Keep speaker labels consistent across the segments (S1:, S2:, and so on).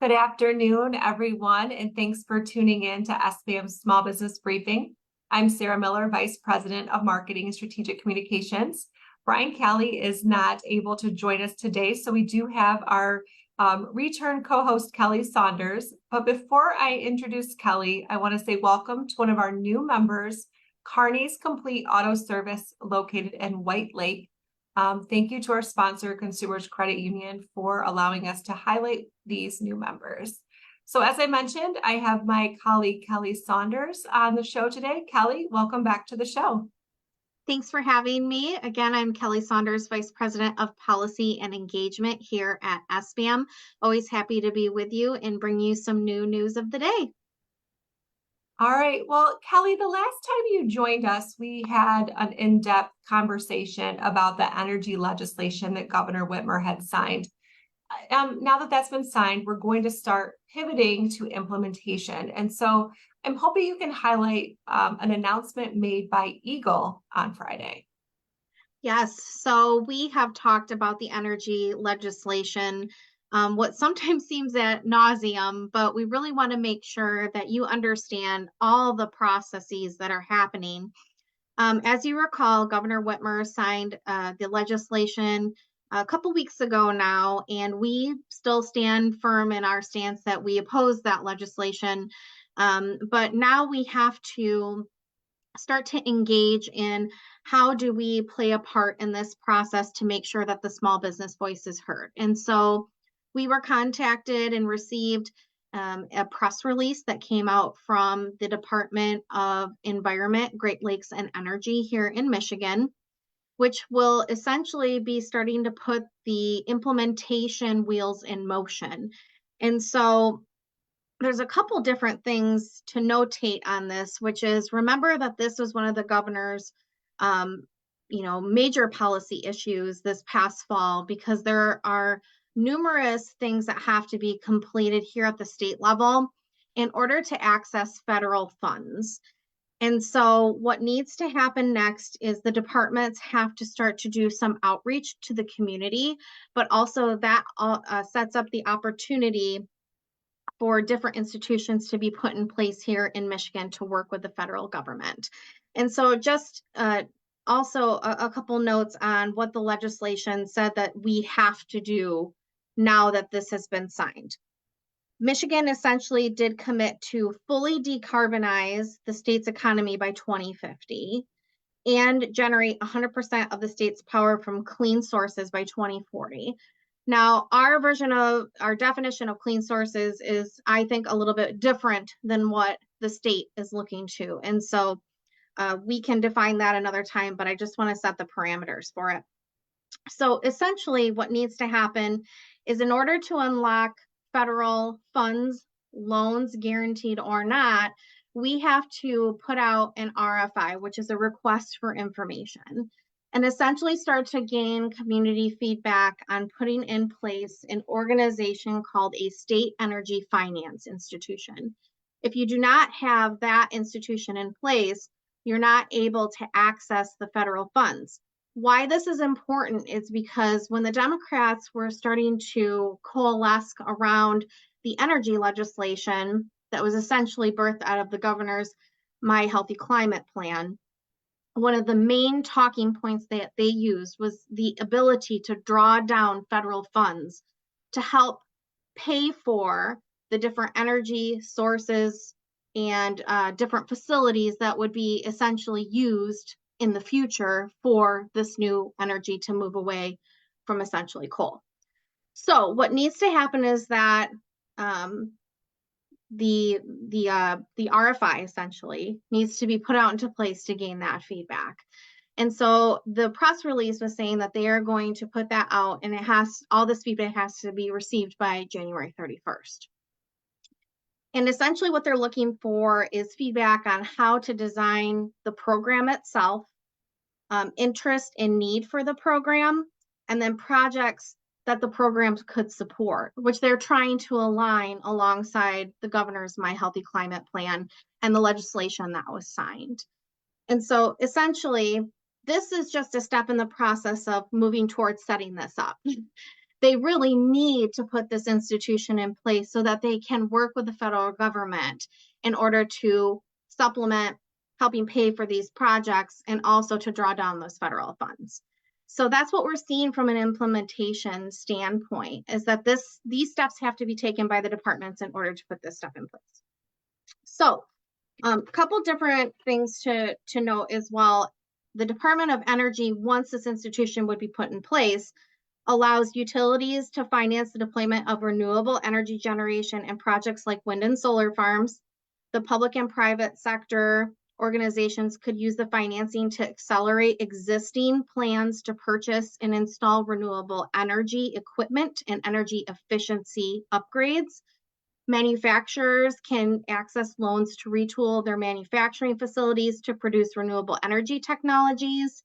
S1: Good afternoon, everyone, and thanks for tuning in to SBAM's Small Business Briefing. I'm Sarah Miller, Vice President of Marketing and Strategic Communications. Brian Kelly is not able to join us today, so we do have our return co-host, Kelly Saunders. But before I introduce Kelly, I want to say welcome to one of our new members, Kearney's Complete Auto Service, located in White Lake. Thank you to our sponsor, Consumers Credit Union, for allowing us to highlight these new members. So as I mentioned, I have my colleague, Kelly Saunders, on the show today. Kelly, welcome back to the show.
S2: Thanks for having me. Again, I'm Kelly Saunders, Vice President of Policy and Engagement here at SBAM. Always happy to be with you and bring you some new news of the day.
S1: All right. Well, Kelly, the last time you joined us, we had an in-depth conversation about the energy legislation that Governor Whitmer had signed. Now that that's been signed, we're going to start pivoting to implementation. And so I'm hoping you can highlight an announcement made by Eagle on Friday.
S2: Yes, so we have talked about the energy legislation, what sometimes seems ad nauseum, but we really want to make sure that you understand all the processes that are happening. As you recall, Governor Whitmer signed the legislation a couple weeks ago now, and we still stand firm in our stance that we oppose that legislation. But now we have to start to engage in how do we play a part in this process to make sure that the small business voice is heard. And so we were contacted and received a press release that came out from the Department of Environment, Great Lakes and Energy here in Michigan, which will essentially be starting to put the implementation wheels in motion. And so there's a couple different things to notate on this, which is remember that this was one of the governor's major policy issues this past fall, because there are numerous things that have to be completed here at the state level in order to access federal funds. And so what needs to happen next is the departments have to start to do some outreach to the community, but also that sets up the opportunity for different institutions to be put in place here in Michigan to work with the federal government. And so just also a couple notes on what the legislation said that we have to do now that this has been signed. Michigan essentially did commit to fully decarbonize the state's economy by 2050 and generate 100% of the state's power from clean sources by 2040. Now, our definition of clean sources is, I think, a little bit different than what the state is looking to. And so we can define that another time, but I just want to set the parameters for it. So essentially what needs to happen is, in order to unlock federal funds, loans guaranteed or not, we have to put out an RFI, which is a request for information, and essentially start to gain community feedback on putting in place an organization called a state energy finance institution. If you do not have that institution in place, you're not able to access the federal funds. Why this is important is because when the Democrats were starting to coalesce around the energy legislation that was essentially birthed out of the governor's My Healthy Climate plan, one of the main talking points that they used was the ability to draw down federal funds to help pay for the different energy sources and different facilities that would be essentially used in the future for this new energy to move away from essentially coal. So what needs to happen is that the RFI essentially needs to be put out into place to gain that feedback. And so the press release was saying that they are going to put that out, and all this feedback has to be received by January 31st. And essentially what they're looking for is feedback on how to design the program itself, interest and need for the program, and then projects that the programs could support, which they're trying to align alongside the governor's My Healthy Climate plan and the legislation that was signed. And so essentially, this is just a step in the process of moving towards setting this up. they really need to put this institution in place so that they can work with the federal government in order to supplement helping pay for these projects and also to draw down those federal funds. So that's what we're seeing from an implementation standpoint, is that these steps have to be taken by the departments in order to put this stuff in place. So a couple different things to note as well. The Department of Energy, once this institution would be put in place, allows utilities to finance the deployment of renewable energy generation and projects like wind and solar farms. The public and private sector organizations could use the financing to accelerate existing plans to purchase and install renewable energy equipment and energy efficiency upgrades. Manufacturers can access loans to retool their manufacturing facilities to produce renewable energy technologies.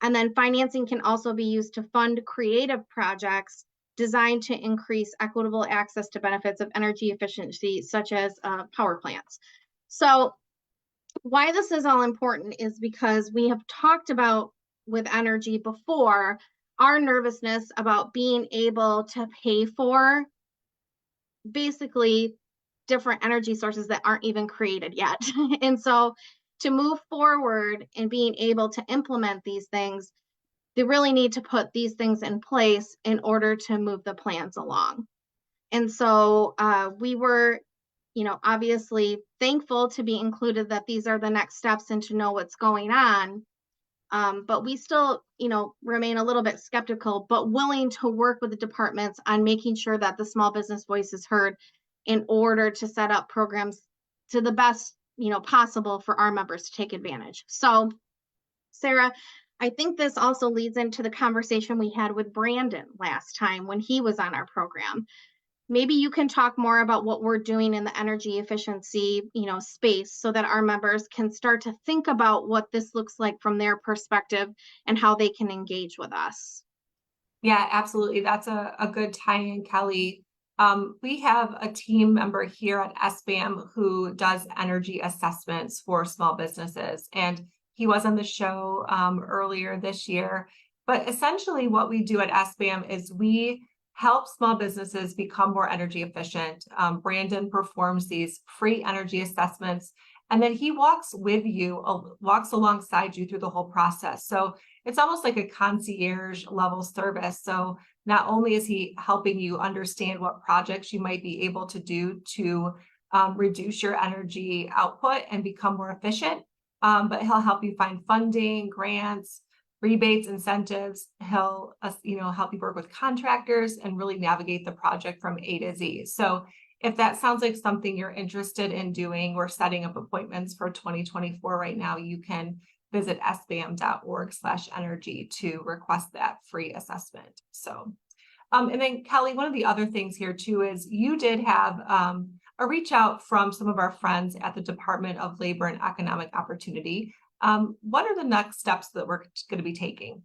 S2: And then financing can also be used to fund creative projects designed to increase equitable access to benefits of energy efficiency, such as power plants. So why this is all important is because we have talked about with energy before, our nervousness about being able to pay for basically different energy sources that aren't even created yet. And so to move forward and being able to implement these things, they really need to put these things in place in order to move the plans along. And so we were, obviously thankful to be included that these are the next steps and to know what's going on. But we still, remain a little bit skeptical, but willing to work with the departments on making sure that the small business voice is heard in order to set up programs to the best, possible for our members to take advantage. So, Sarah, I think this also leads into the conversation we had with Brandon last time when he was on our program. Maybe you can talk more about what we're doing in the energy efficiency, space, so that our members can start to think about what this looks like from their perspective and how they can engage with us.
S1: Yeah, absolutely. That's a good tie-in, Kelly. We have a team member here at SBAM who does energy assessments for small businesses, and he was on the show earlier this year. But essentially what we do at SBAM is we help small businesses become more energy efficient. Brandon performs these free energy assessments, and then he walks with you, walks alongside you through the whole process. So it's almost like a concierge level service. So not only is he helping you understand what projects you might be able to do to reduce your energy output and become more efficient, but he'll help you find funding, grants, rebates, incentives. He'll help you work with contractors and really navigate the project from A to Z. So if that sounds like something you're interested in doing, we're setting up appointments for 2024 right now. You can visit sbam.org/energy to request that free assessment. So, and then Kelly, one of the other things here too is you did have a reach out from some of our friends at the Department of Labor and Economic Opportunity. What are the next steps that we're going to be taking?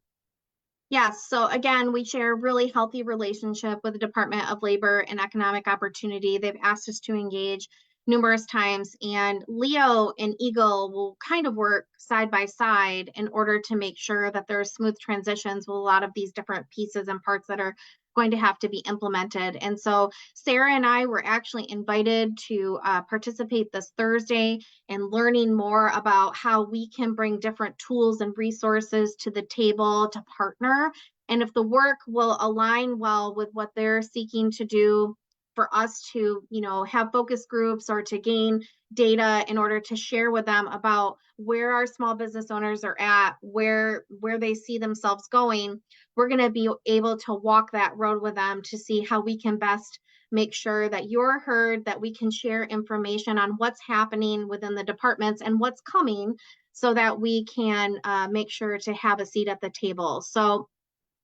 S2: Yes. So again, we share a really healthy relationship with the Department of Labor and Economic Opportunity. They've asked us to engage numerous times, and Leo and Eagle will kind of work side by side in order to make sure that there are smooth transitions with a lot of these different pieces and parts that are going to have to be implemented. And so Sarah and I were actually invited to participate this Thursday in learning more about how we can bring different tools and resources to the table to partner. And if the work will align well with what they're seeking to do for us to, have focus groups or to gain data in order to share with them about where our small business owners are at, where they see themselves going, we're going to be able to walk that road with them to see how we can best make sure that you're heard, that we can share information on what's happening within the departments and what's coming so that we can make sure to have a seat at the table. So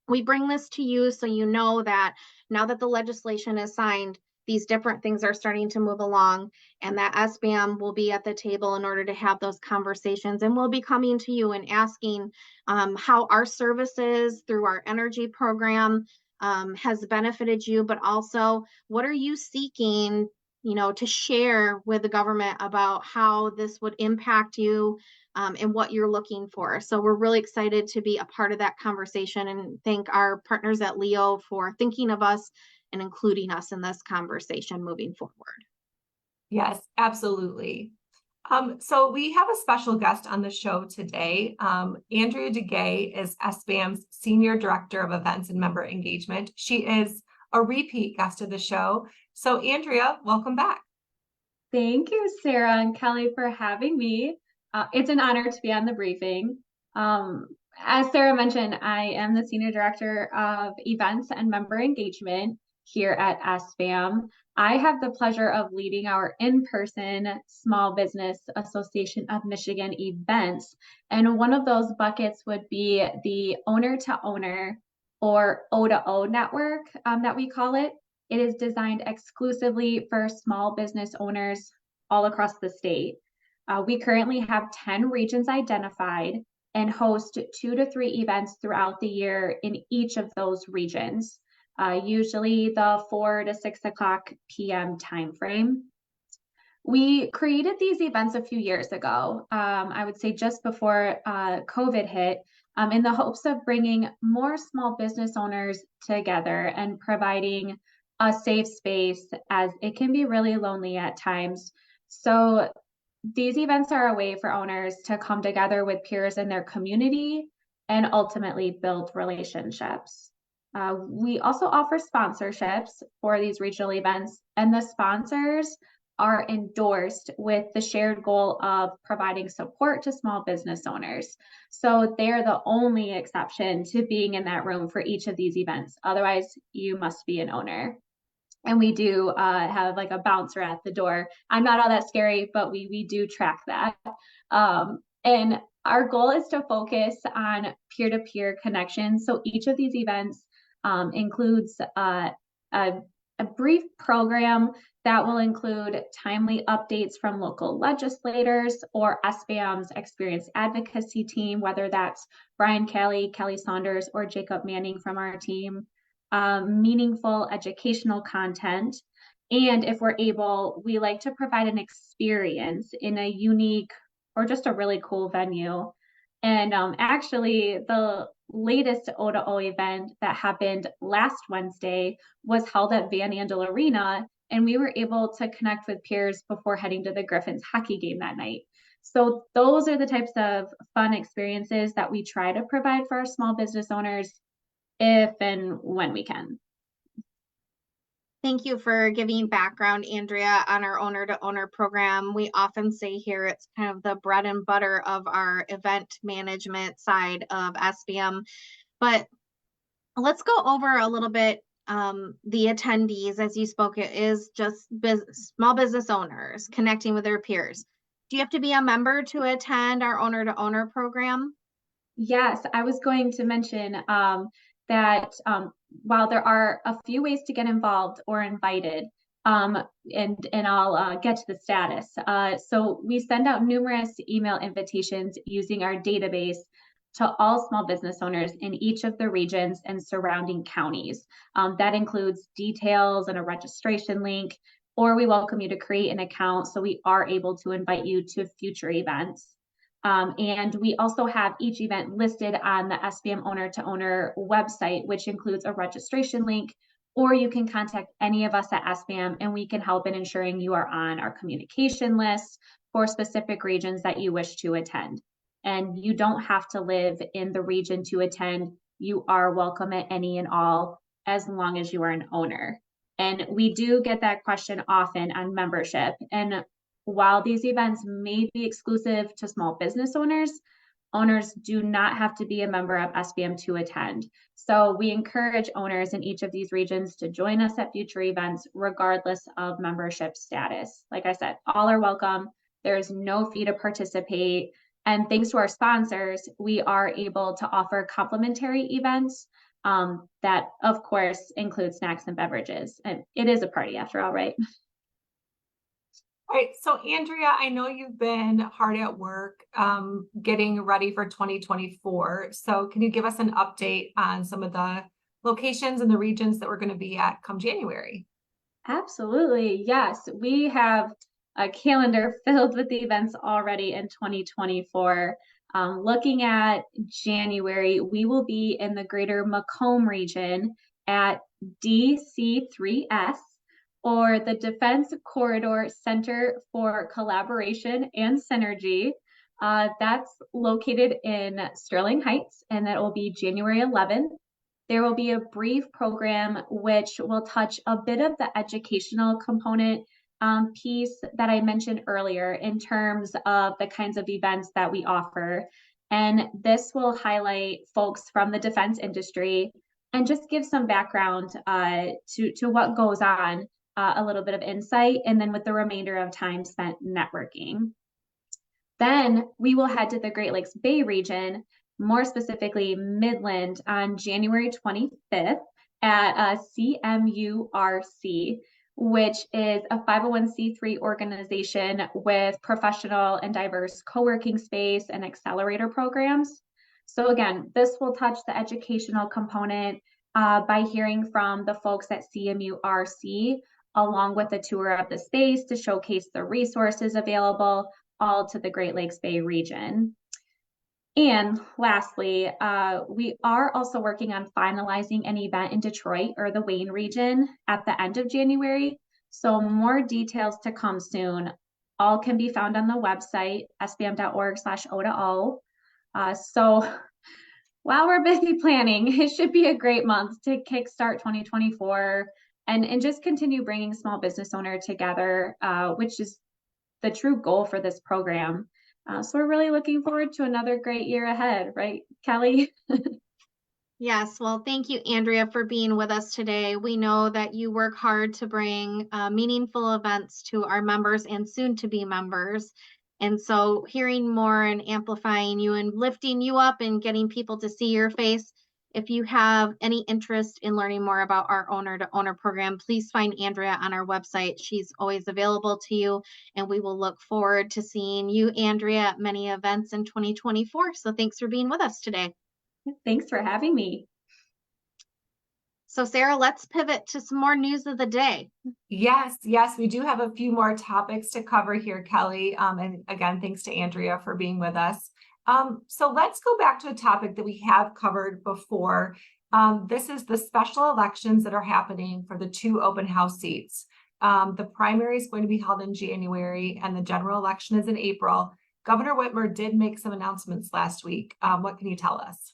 S2: we bring this to you so you know that now that the legislation is signed, these different things are starting to move along, and that SBAM will be at the table in order to have those conversations. And we'll be coming to you and asking how our services through our energy program has benefited you, but also what are you seeking to share with the government about how this would impact you and what you're looking for. So we're really excited to be a part of that conversation and thank our partners at Leo for thinking of us and including us in this conversation moving forward.
S1: Yes, absolutely. So we have a special guest on the show today. Andrea DeGay is SBAM's Senior Director of Events and Member Engagement. She is a repeat guest of the show. So Andrea, welcome back.
S3: Thank you, Sarah and Kelly, for having me. It's an honor to be on the briefing. As Sarah mentioned, I am the Senior Director of Events and Member Engagement here at SBAM. I have the pleasure of leading our in-person Small Business Association of Michigan events. And one of those buckets would be the owner-to-owner or O2O network that we call it. It is designed exclusively for small business owners all across the state. We currently have 10 regions identified and host 2 to 3 events throughout the year in each of those regions, usually the 4 to 6 o'clock p.m. timeframe. We created these events a few years ago, I would say just before COVID hit, in the hopes of bringing more small business owners together and providing a safe space, as it can be really lonely at times. So these events are a way for owners to come together with peers in their community and ultimately build relationships. We also offer sponsorships for these regional events, and the sponsors are endorsed with the shared goal of providing support to small business owners. So they're the only exception to being in that room for each of these events. Otherwise, you must be an owner. And we do have like a bouncer at the door. I'm not all that scary, but we do track that. And our goal is to focus on peer-to-peer connections. So each of these events includes a brief program that will include timely updates from local legislators or SBAM's experienced advocacy team, whether that's Brian Kelly, Kelly Saunders, or Jacob Manning from our team. Meaningful educational content. And if we're able, we like to provide an experience in a unique or just a really cool venue. And actually, the latest O2O event that happened last Wednesday was held at Van Andel Arena, and we were able to connect with peers before heading to the Griffins hockey game that night. So those are the types of fun experiences that we try to provide for our small business owners if and when we can.
S2: Thank you for giving background, Andrea, on our owner-to-owner program. We often say here it's kind of the bread and butter of our event management side of SBM. But let's go over a little bit the attendees. As you spoke, it is just small business owners connecting with their peers. Do you have to be a member to attend our owner-to-owner program?
S3: Yes, I was going to mention that while there are a few ways to get involved or invited, and I'll get to the status. So we send out numerous email invitations using our database to all small business owners in each of the regions and surrounding counties. That includes details and a registration link, or we welcome you to create an account so we are able to invite you to future events. And we also have each event listed on the SBAM owner-to-owner website, which includes a registration link, or you can contact any of us at SBAM and we can help in ensuring you are on our communication list for specific regions that you wish to attend. And you don't have to live in the region to attend. You are welcome at any and all, as long as you are an owner. And we do get that question often on membership. And while these events may be exclusive to small business owners, owners do not have to be a member of SBAM to attend. So we encourage owners in each of these regions to join us at future events, regardless of membership status. Like I said, all are welcome. There is no fee to participate. And thanks to our sponsors, we are able to offer complimentary events that, of course, include snacks and beverages. And it is a party after all, right?
S1: All right, so Andrea, I know you've been hard at work getting ready for 2024. So can you give us an update on some of the locations and the regions that we're going to be at come January?
S3: Absolutely. Yes, we have a calendar filled with events already in 2024. Looking at January, we will be in the greater Macomb region at DC3S, or the Defense Corridor Center for Collaboration and Synergy. That's located in Sterling Heights, and that will be January 11th. There will be a brief program which will touch a bit of the educational component piece that I mentioned earlier in terms of the kinds of events that we offer. And this will highlight folks from the defense industry and just give some background to what goes on, a little bit of insight, and then with the remainder of time spent networking. Then we will head to the Great Lakes Bay region, more specifically Midland, on January 25th at CMURC, which is a 501c3 organization with professional and diverse co-working space and accelerator programs. So again, this will touch the educational component by hearing from the folks at CMURC, along with a tour of the space to showcase the resources available, all to the Great Lakes Bay region. And lastly, we are also working on finalizing an event in Detroit or the Wayne region at the end of January. So more details to come soon. All can be found on the website, sbam.org/O2O. So while we're busy planning, it should be a great month to kickstart 2024 and just continue bringing small business owners together, which is the true goal for this program. So we're really looking forward to another great year ahead, right, Kelly?
S2: Yes, well, thank you, Andrea, for being with us today. We know that you work hard to bring meaningful events to our members and soon-to-be members. And so hearing more and amplifying you and lifting you up and getting people to see your face. If you have any interest in learning more about our owner-to-owner program, please find Andrea on our website. She's always available to you, and we will look forward to seeing you, Andrea, at many events in 2024. So thanks for being with us today.
S3: Thanks for having me.
S2: So Sarah, let's pivot to some more news of the day.
S1: Yes, we do have a few more topics to cover here, Kelly. And again, thanks to Andrea for being with us. So let's go back to a topic that we have covered before. This is the special elections that are happening for the 2 open house seats. The primary is going to be held in January and the general election is in April. Governor Whitmer did make some announcements last week. What can you tell us?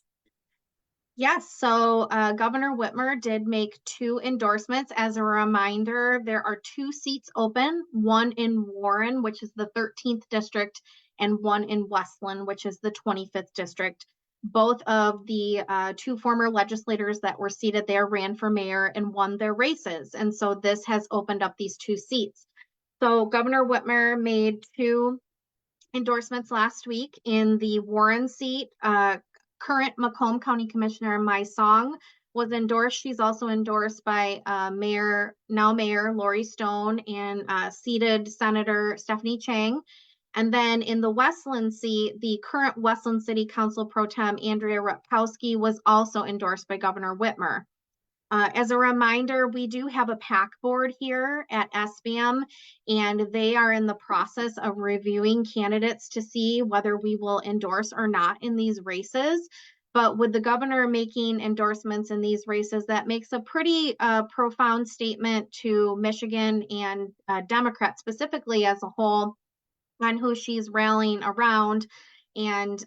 S2: Yes, so Governor Whitmer did make 2 endorsements. As a reminder, there are 2 seats open, one in Warren, which is the 13th district, and one in Westland, which is the 25th district. Both of the 2 former legislators that were seated there ran for mayor and won their races. And so this has opened up these 2 seats. So Governor Whitmer made 2 endorsements last week in the Warren seat. Current Macomb County Commissioner Mai Song was endorsed. She's also endorsed by Mayor Lori Stone and seated Senator Stephanie Chang. And then in the Westland seat, the current Westland City Council Pro Tem Andrea Rutkowski was also endorsed by Governor Whitmer. As a reminder, we do have a PAC board here at SBAM, and they are in the process of reviewing candidates to see whether we will endorse or not in these races. But with the governor making endorsements in these races, that makes a pretty profound statement to Michigan and Democrats specifically as a whole on who she's rallying around. And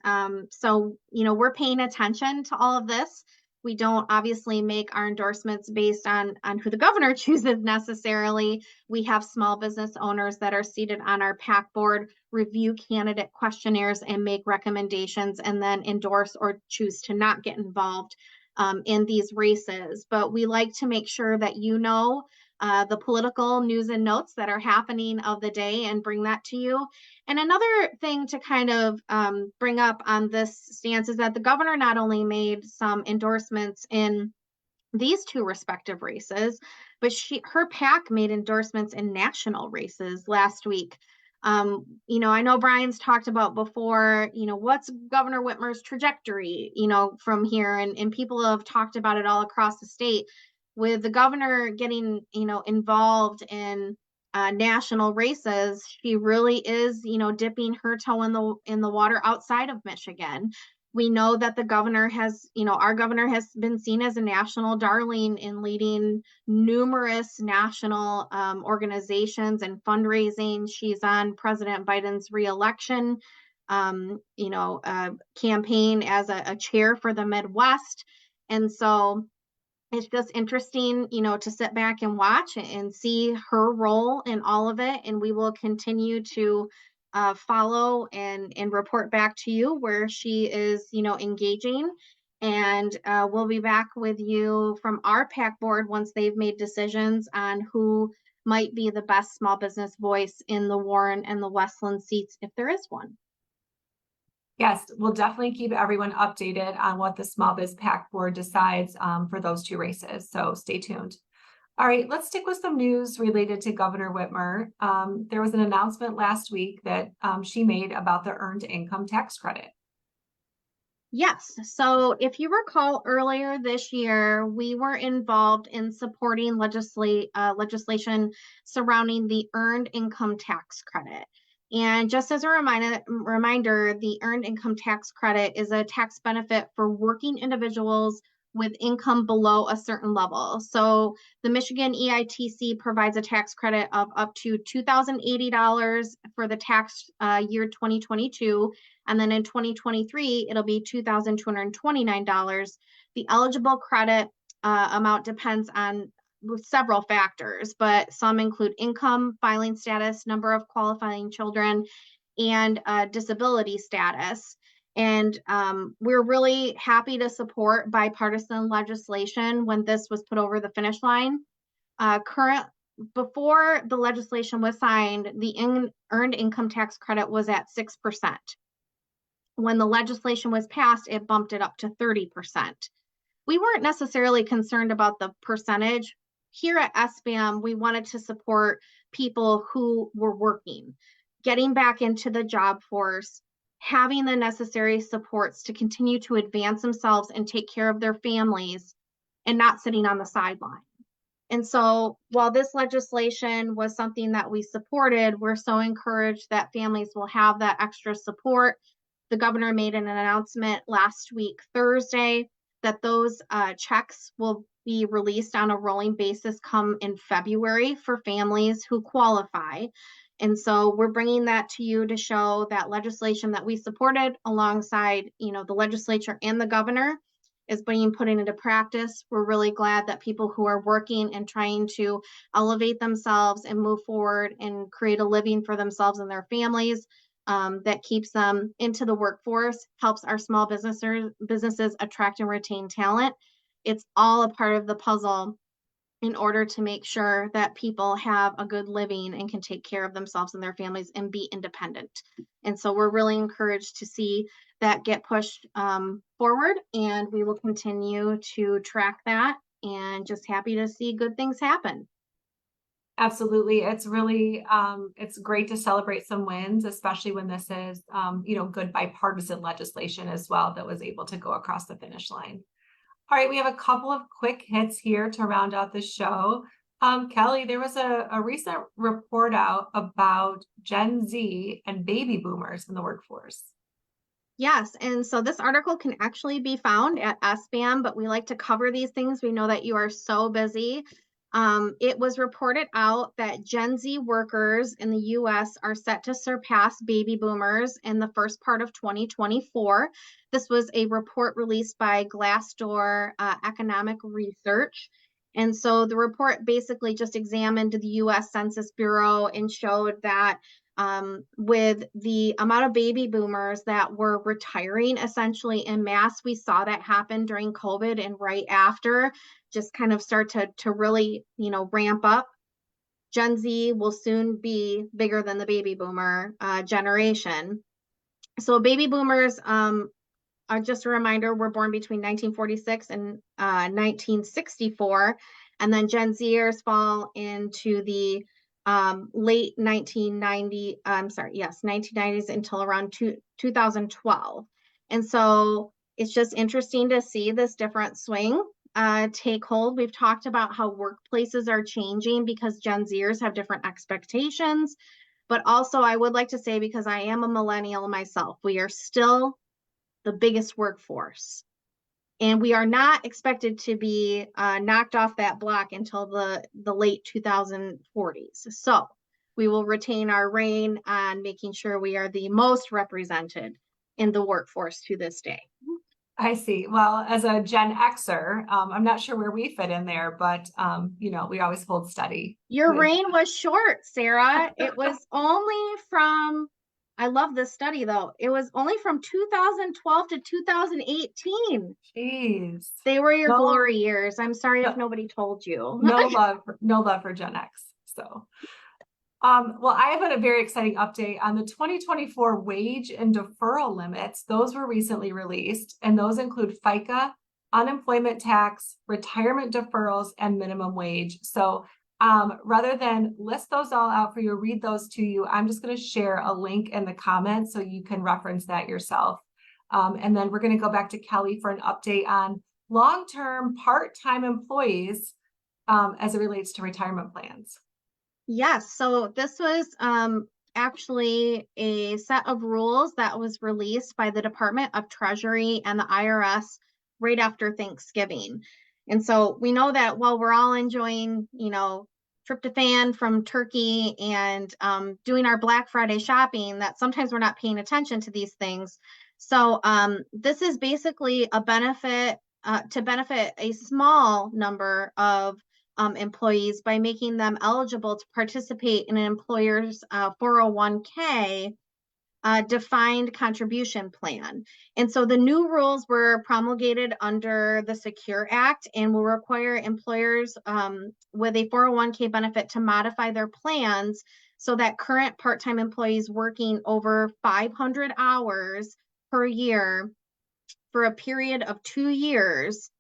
S2: so, we're paying attention to all of this. We don't obviously make our endorsements based on who the governor chooses necessarily. We have small business owners that are seated on our PAC board, review candidate questionnaires and make recommendations, and then endorse or choose to not get involved in these races. But we like to make sure that the political news and notes that are happening of the day and bring that to you. And another thing to kind of bring up on this stance is that the governor not only made some endorsements in these 2 respective races, but her PAC made endorsements in national races last week. I know Brian's talked about before, what's Governor Whitmer's trajectory, from here, and people have talked about it all across the state. with the governor getting, involved in national races, she really is, dipping her toe in the water outside of Michigan. We know that the governor has, our governor has been seen as a national darling in leading numerous national organizations and fundraising. She's on President Biden's reelection, campaign as a chair for the Midwest. And so it's just interesting, to sit back and watch and see her role in all of it. And we will continue to follow and report back to you where she is, engaging. And we'll be back with you from our PAC board once they've made decisions on who might be the best small business voice in the Warren and the Westland seats, if there is one.
S1: Yes, we'll definitely keep everyone updated on what the Small Biz PAC board decides for those two races. So stay tuned. All right, let's stick with some news related to Governor Whitmer. There was an announcement last week that she made about the earned income tax credit.
S2: Yes. So if you recall earlier this year, we were involved in supporting legislation surrounding the earned income tax credit. And just as a reminder, the earned income tax credit is a tax benefit for working individuals with income below a certain level. So the Michigan EITC provides a tax credit of up to $2,080 for the tax year 2022. And then in 2023, it'll be $2,229. The eligible credit amount depends on several factors, but some include income, filing status, number of qualifying children, and disability status. And we're really happy to support bipartisan legislation when this was put over the finish line. Before the legislation was signed, the earned income tax credit was at 6%. When the legislation was passed, it bumped it up to 30%. We weren't necessarily concerned about the percentage. Here at SBAM, we wanted to support people who were working, getting back into the job force, having the necessary supports to continue to advance themselves and take care of their families, and not sitting on the sideline. And so while this legislation was something that we supported, we're so encouraged that families will have that extra support. The governor made an announcement last week, Thursday, that those checks will be released on a rolling basis come in February for families who qualify. And so we're bringing that to you to show that legislation that we supported alongside, the legislature and the governor is being put into practice. We're really glad that people who are working and trying to elevate themselves and move forward and create a living for themselves and their families, that keeps them into the workforce, helps our small businesses attract and retain talent. It's all a part of the puzzle in order to make sure that people have a good living and can take care of themselves and their families and be independent. And so we're really encouraged to see that get pushed forward, and we will continue to track that, and just happy to see good things happen.
S1: Absolutely. It's really, it's great to celebrate some wins, especially when this is, good bipartisan legislation as well that was able to go across the finish line. All right, we have a couple of quick hits here to round out the show. Kelly, there was a recent report out about Gen Z and baby boomers in the workforce.
S2: Yes, and so this article can actually be found at SBAM, but we like to cover these things. We know that you are so busy. It was reported out that Gen Z workers in the US are set to surpass baby boomers in the first part of 2024. This was a report released by Glassdoor Economic Research. And so the report basically just examined the US Census Bureau and showed that with the amount of baby boomers that were retiring essentially en masse, we saw that happen during COVID and right after, just kind of start to really, ramp up. Gen Z will soon be bigger than the baby boomer generation. So baby boomers, are just a reminder, were born between 1946 and 1964. And then Gen Zers fall into the late 1990s until around 2012. And so it's just interesting to see this different swing take hold. We've talked about how workplaces are changing because Gen Zers have different expectations. But also, I would like to say, because I am a millennial myself, we are still the biggest workforce. And we are not expected to be knocked off that block until the late 2040s. So we will retain our reign on making sure we are the most represented in the workforce to this day.
S1: I see. Well, as a Gen Xer, I'm not sure where we fit in there, but you know, we always hold steady.
S2: Your reign was short, Sarah. It was only from, I love this study though. It was only from 2012 to 2018.
S1: Jeez.
S2: They were your
S1: No,
S2: glory years. I'm sorry
S1: no,
S2: if nobody told you.
S1: no love for Gen X. So, well, I have a very exciting update on the 2024 wage and deferral limits. Those were recently released, and those include FICA, unemployment tax, retirement deferrals, and minimum wage. So rather than list those all out for you, read those to you, I'm just going to share a link in the comments so you can reference that yourself. And then we're going to go back to Kelly for an update on long-term part-time employees as it relates to retirement plans.
S2: Yes, so this was actually a set of rules that was released by the Department of Treasury and the IRS right after Thanksgiving. And so we know that while we're all enjoying, you know, tryptophan from turkey and doing our Black Friday shopping, that sometimes we're not paying attention to these things. So this is basically a benefit to benefit a small number of employees by making them eligible to participate in an employer's 401k defined contribution plan. And so the new rules were promulgated under the Secure Act and will require employers with a 401k benefit to modify their plans so that current part-time employees working over 500 hours per year for a period of 2 years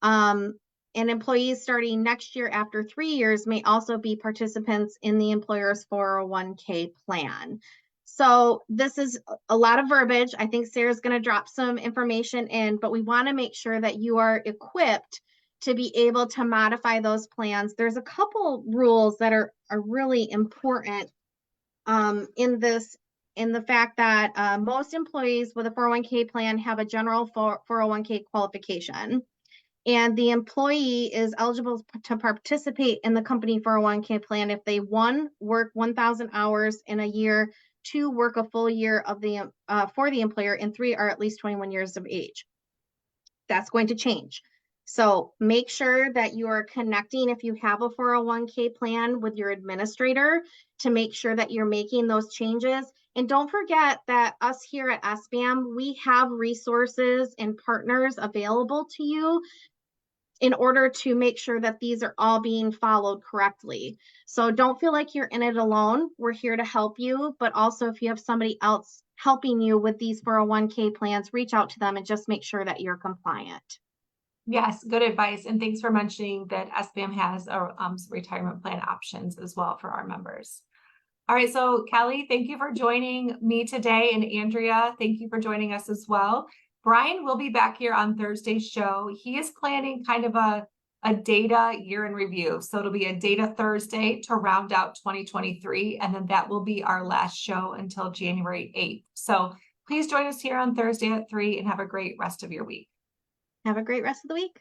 S2: and employees starting next year after 3 years may also be participants in the employer's 401k plan. So this is a lot of verbiage. I think Sarah's going to drop some information in, but we want to make sure that you are equipped to be able to modify those plans. There's a couple rules that are really important in the fact that most employees with a 401k plan have a general 401k qualification. And the employee is eligible to participate in the company 401k plan if they, 1, work 1,000 hours in a year, 2, work a full year of the for the employer, and 3, are at least 21 years of age. That's going to change. So make sure that you are connecting, if you have a 401k plan, with your administrator to make sure that you're making those changes. And don't forget that us here at SBAM, we have resources and partners available to you in order to make sure that these are all being followed correctly. So don't feel like you're in it alone. We're here to help you, but also if you have somebody else helping you with these 401k plans, reach out to them and just make sure that you're compliant.
S1: Yes, good advice. And thanks for mentioning that SBAM has retirement plan options as well for our members. All right, so Kelly, thank you for joining me today. And Andrea, thank you for joining us as well. Brian will be back here on Thursday's show. He is planning kind of a data year in review. So it'll be a data Thursday to round out 2023. And then that will be our last show until January 8th. So please join us here on Thursday at 3 and have a great rest of your week.
S2: Have a great rest of the week.